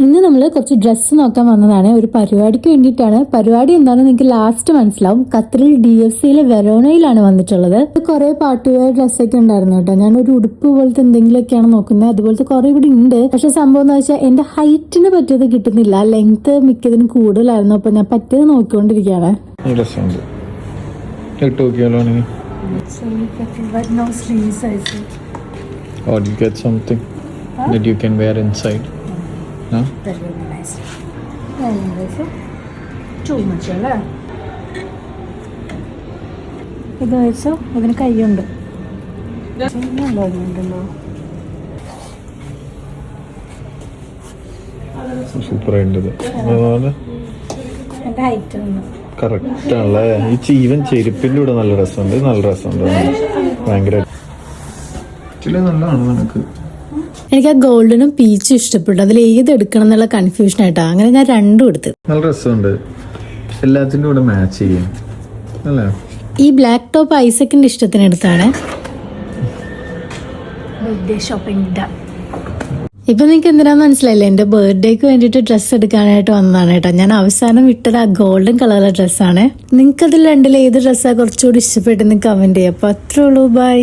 ഇന്ന് നമ്മൾ കുറച്ച് ഡ്രസ്സ് നോക്കാൻ വന്നതാണ്. ഒരു പരിപാടിക്ക് വേണ്ടിയിട്ടാണ്. പരിപാടി എന്താണെന്ന് നിങ്ങൾക്ക് ലാസ്റ്റ് മനസ്സിലാവും. ഖത്തറിൽ DFCയിലെ വെറോണയിലാണ് വന്നിട്ടുള്ളത്. കുറെ പാട്ടുവെയർ ഡ്രസ്സൊക്കെ ഉണ്ടായിരുന്നു കേട്ടോ. ഞാനൊരു ഉടുപ്പ് പോലത്തെ എന്തെങ്കിലുമൊക്കെയാണ് നോക്കുന്നത്. അതുപോലത്തെ കുറെ ഇവിടെ ഉണ്ട്. പക്ഷെ സംഭവം എന്ന് വെച്ചാൽ എന്റെ ഹൈറ്റിന് പറ്റിയത് കിട്ടുന്നില്ല. ലെങ്ത് മിക്കതിനും കൂടുതലായിരുന്നു. അപ്പൊ ഞാൻ പറ്റിയത് നോക്കിക്കൊണ്ടിരിക്കുകയാണ്. Or you get something that you can wear inside. No? That will be nice. Too much അല്ലേ? ഇത് വെച്ചോ, ഇതിന് കൈയുണ്ട്. സൂപ്പർ ആയിട്ടുണ്ട്. എന്റെ ഹൈറ്റ് ആണ് കറക്റ്റ് ആണല്ലേ. ഈ ഈവൻ ചെരുപ്പിന്റെ കൂടെ നല്ല രസമുണ്ട്. നല്ല രസമുണ്ട്. ഭയങ്കര നല്ലതാണ് നിനക്ക്. എനിക്ക് ആ ഗോൾഡനും പീച്ചും ഇഷ്ടപ്പെട്ടു. അതിൽ ഏത് എടുക്കണം എന്നുള്ള കൺഫ്യൂഷൻ ആയിട്ടാ. അങ്ങനെ ഞാൻ രണ്ടും എടുത്തു. നല്ല രസമുണ്ട്. എല്ലാത്തിൻ്റെ കൂടെ മാച്ച് ചെയ്യും അല്ലേ. ഈ ബ്ലാക്ക് ടോപ്പ് ഐസക്കിന്റെ ഇഷ്ടത്തിന് എടുത്താണ്. ഇപ്പൊ നിങ്ങൾക്ക് എന്തിനാന്ന് മനസ്സിലായില്ലേ? എന്റെ ബർത്ത്ഡേക്ക് വേണ്ടിട്ട് ഡ്രസ്സ് എടുക്കാനായിട്ട് വന്നതാണ് കേട്ടോ. ഞാൻ അവസാനം വിട്ടത് ആ ഗോൾഡൻ കളറുള്ള ഡ്രസ്സാണ്. നിങ്ങൾക്ക് അതിൽ രണ്ടിൽ ഏത് ഡ്രസ്സാണ് കുറച്ചുകൂടി ഇഷ്ടപ്പെട്ടെന്ന് കമന്റ് ചെയ്യാം. അപ്പൊ അത്രേ ഉള്ളൂ. ബൈ.